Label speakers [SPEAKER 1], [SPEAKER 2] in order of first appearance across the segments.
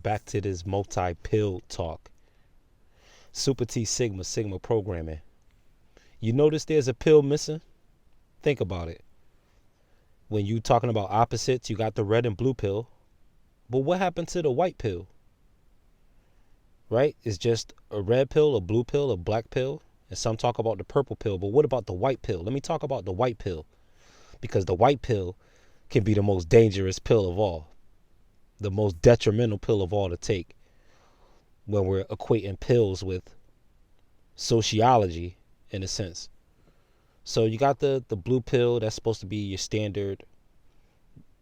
[SPEAKER 1] back to this multi-pill talk. Super T Sigma, Sigma programming. You notice there's a pill missing? Think about it. When you talking about opposites, you got the red and blue pill. But what happened to the white pill? Right? It's just a red pill, a blue pill, a black pill. And some talk about the purple pill. But what about the white pill? Let me talk about the white pill. Because the white pill can be the most dangerous pill of all. The most detrimental pill of all to take. When we're equating pills with sociology, in a sense. So you got the blue pill. That's supposed to be your standard.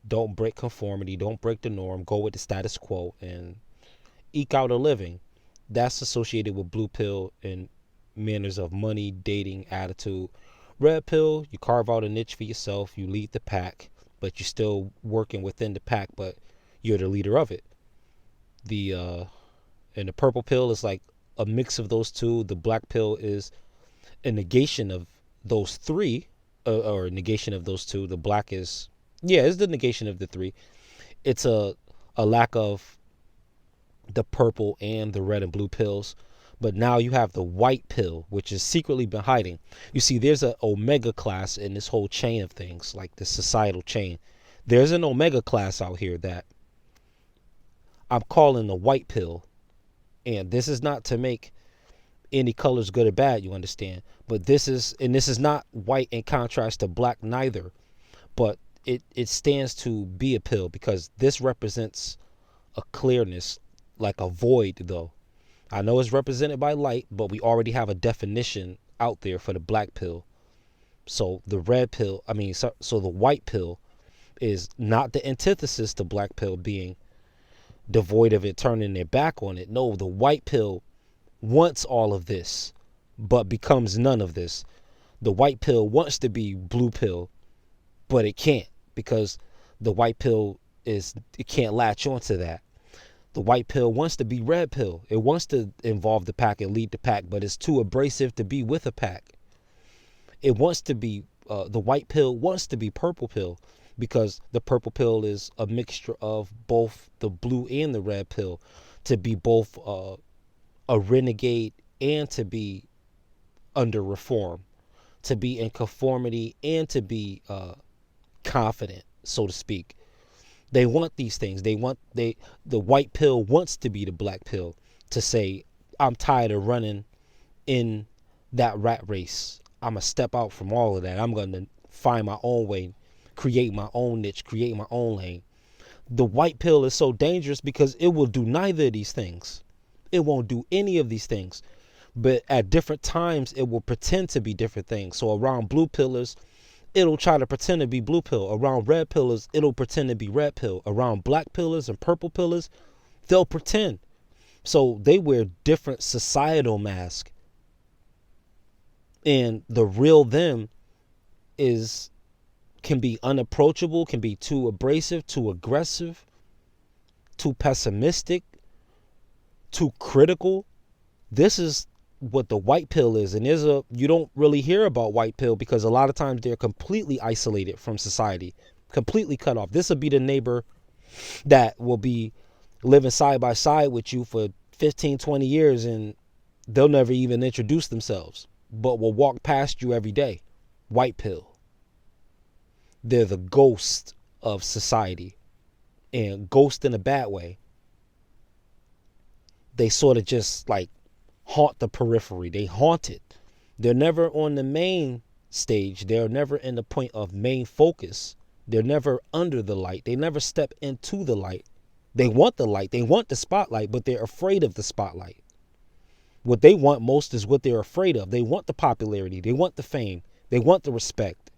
[SPEAKER 1] Don't break conformity. Don't break the norm. Go with the status quo and eke out a living. That's associated with blue pill and manners of money, dating, attitude. Red pill, you carve out a niche for yourself. You lead the pack, but you're still working within the pack, but you're the leader of it. And the purple pill is like a mix of those two. The black pill is a negation of those three, or a negation of those two. The black is, it's the negation of the three. It's a lack of the purple and the red and blue pills. But now you have the white pill, which has secretly been hiding. You see, there's an omega class in this whole chain of things, like the societal chain. There's an omega class out here that I'm calling the white pill. And this is not to make any colors good or bad, you understand. But this is not white in contrast to black neither. But it stands to be a pill because this represents a clearness, like a void, though. I know it's represented by light, but we already have a definition out there for the black pill. So the red pill, so the white pill is not the antithesis to black pill being devoid of it, turning their back on it. No, the white pill wants all of this, but becomes none of this. The white pill wants to be blue pill, but it can't because the white pill it can't latch onto that. The white pill wants to be red pill. It wants to involve the pack and lead the pack, but it's too abrasive to be with a pack. It wants to be, the white pill wants to be purple pill because the purple pill is a mixture of both the blue and the red pill to be both a renegade and to be under reform, to be in conformity and to be confident, so to speak. They want these things. The white pill wants to be the black pill to say, I'm tired of running in that rat race. I'm going to step out from all of that. I'm going to find my own way, create my own niche, create my own lane. The white pill is so dangerous because it will do neither of these things. It won't do any of these things. But at different times, it will pretend to be different things. So around blue pillars, it'll try to pretend to be blue pill. Around red pillars, it'll pretend to be red pill. Around black pillars and purple pillars, they'll pretend. So they wear different societal masks. And the real them can be unapproachable, can be too abrasive, too aggressive, too pessimistic, too critical. This is what the white pill is. And you don't really hear about white pill because a lot of times they're completely isolated from society, completely cut off. This will be the neighbor that will be living side by side with you for 15, 20 years and they'll never even introduce themselves, but will walk past you every day. White pill. They're the ghost of society, and ghost in a bad way. They sort of just like haunt the periphery. They haunt it. They're never on the main stage. They're never in the point of main focus. They're never under the light. They never step into the light. They want the light. They want the spotlight, but they're afraid of the spotlight. What they want most is what they're afraid of. They want the popularity. They want the fame. They want the respect.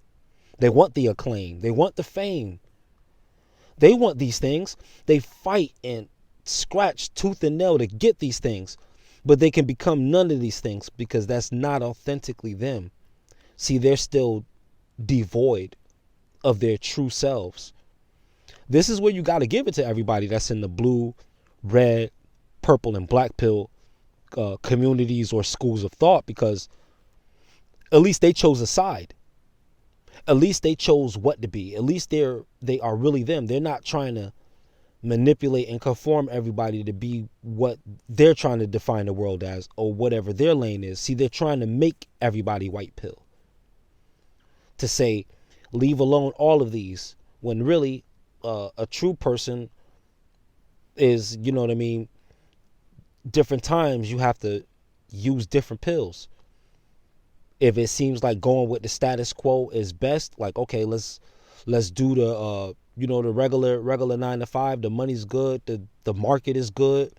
[SPEAKER 1] They want the acclaim. They want the fame. They want these things. They fight and scratch tooth and nail to get these things, but they can become none of these things because that's not authentically them. See, they're still devoid of their true selves. This is where you got to give it to everybody that's in the blue, red, purple, and black pill communities or schools of thought, because at least they chose a side. At least they chose what to be. At least they are really them. They're not trying to manipulate and conform everybody to be what they're trying to define the world as, or whatever their lane is. See, they're trying to make everybody white pill, to say leave alone all of these, when really a true person is, you know what I mean, different times you have to use different pills. If it seems like going with the status quo is best, like, okay, let's do the the regular 9 to 5. The money's good, the market is good,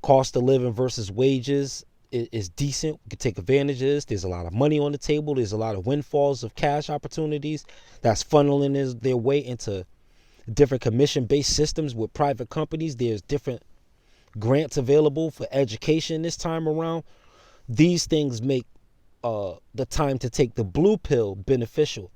[SPEAKER 1] cost of living versus wages is decent. We can take advantage of this. There's a lot of money on the table. There's a lot of windfalls of cash opportunities that's funneling their way into different commission-based systems with private companies. There's different grants available for education this time around. These things make the time to take the blue pill beneficial.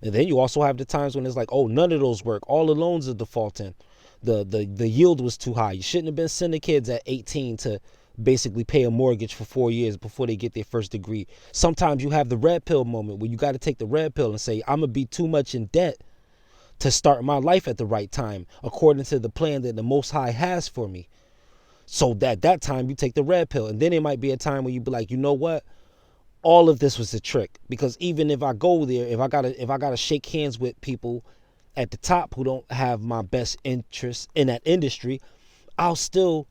[SPEAKER 1] And then you also have the times when it's like, oh, none of those work. All the loans are defaulting. The yield was too high. You shouldn't have been sending kids at 18 to basically pay a mortgage for 4 years before they get their first degree. Sometimes you have the red pill moment where you got to take the red pill and say, I'm going to be too much in debt to start my life at the right time, according to the plan that the Most High has for me. So that time you take the red pill. And then it might be a time where you be like, you know what? All of this was a trick. Because even if I go there, if I gotta shake hands with people at the top who don't have my best interest in that industry, I'll still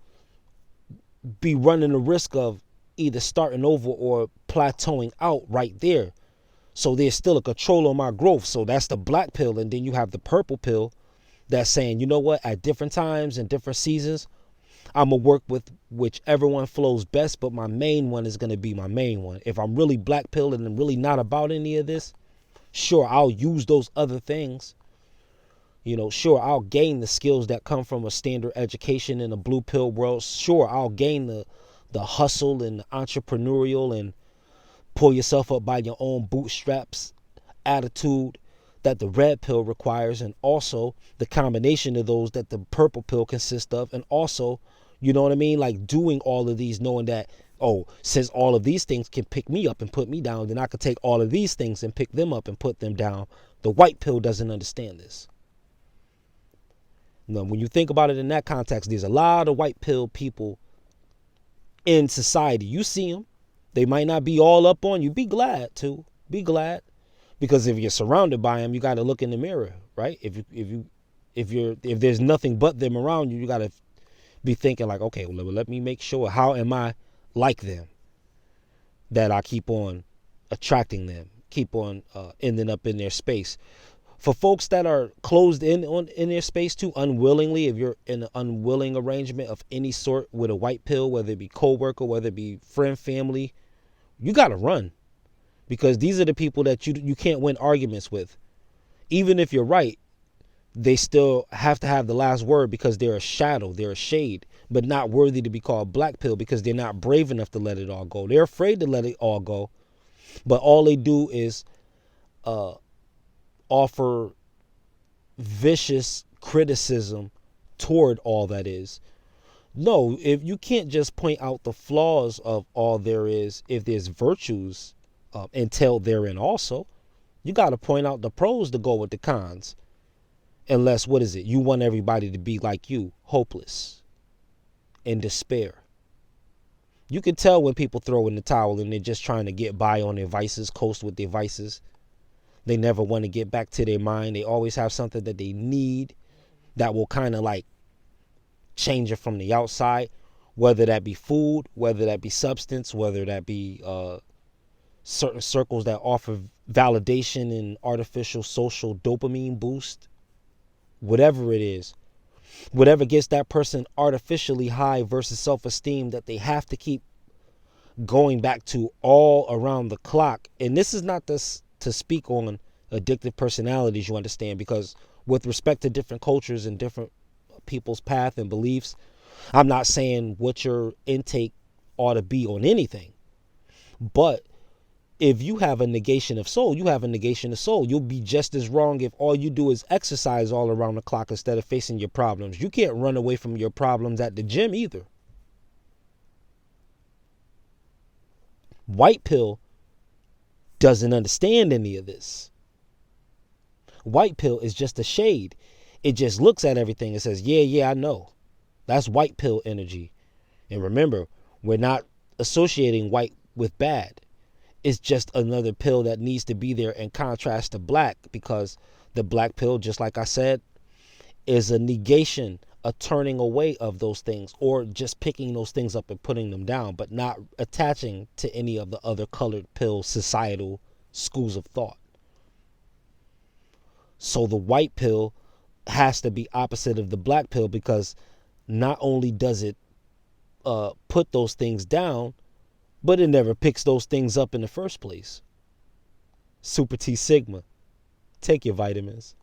[SPEAKER 1] be running the risk of either starting over or plateauing out right there. So there's still a control on my growth. So that's the black pill. And then you have the purple pill that's saying, you know what, at different times and different seasons, I'm going to work with whichever one flows best, but my main one is going to be my main one. If I'm really black pill and I'm really not about any of this, sure, I'll use those other things. Sure, I'll gain the skills that come from a standard education in a blue pill world. Sure, I'll gain the hustle and the entrepreneurial and pull yourself up by your own bootstraps attitude that the red pill requires, and also the combination of those that the purple pill consists of, and also, you know what I mean, like doing all of these, knowing that, oh, since all of these things can pick me up and put me down, then I could take all of these things and pick them up and put them down. The white pill doesn't understand this. Now, when you think about it in that context, there's a lot of white pill people in society. You see them. They might not be all up on you. Be glad too. Be glad. Because if you're surrounded by them, you got to look in the mirror, right? If there's nothing but them around you, you got to be thinking like, okay, well, let me make sure, how am I like them, that I keep on attracting them, keep on ending up in their space. For folks that are closed in their space too, unwillingly, if you're in an unwilling arrangement of any sort with a white pill, whether it be coworker, whether it be friend, family, you got to run. Because these are the people that you can't win arguments with. Even if you're right, they still have to have the last word, because they're a shadow, they're a shade, but not worthy to be called black pill because they're not brave enough to let it all go. They're afraid to let it all go, but all they do is offer vicious criticism toward all that is. No, if you can't just point out the flaws of all there is, if there's virtues entailed therein also, you got to point out the pros to go with the cons. Unless, what is it? You want everybody to be like you, hopeless, in despair. You can tell when people throw in the towel and they're just trying to get by on their vices, coast with their vices. They never want to get back to their mind. They always have something that they need that will kind of like change it from the outside, whether that be food, whether that be substance, whether that be certain circles that offer validation and artificial social dopamine boost, whatever it is, whatever gets that person artificially high versus self-esteem that they have to keep going back to all around the clock. And this is not this to speak on addictive personalities, you understand, because with respect to different cultures and different people's path and beliefs, I'm not saying what your intake ought to be on anything, but if you have a negation of soul, you have a negation of soul. You'll be just as wrong if all you do is exercise all around the clock instead of facing your problems. You can't run away from your problems at the gym either. White pill doesn't understand any of this. White pill is just a shade. It just looks at everything and says, yeah, yeah, I know. That's white pill energy. And remember, we're not associating white with bad. It's just another pill that needs to be there in contrast to black, because the black pill, just like I said, is a negation, a turning away of those things, or just picking those things up and putting them down, but not attaching to any of the other colored pill societal schools of thought. So the white pill has to be opposite of the black pill, because not only does it put those things down, but it never picks those things up in the first place. Super T Sigma. Take your vitamins.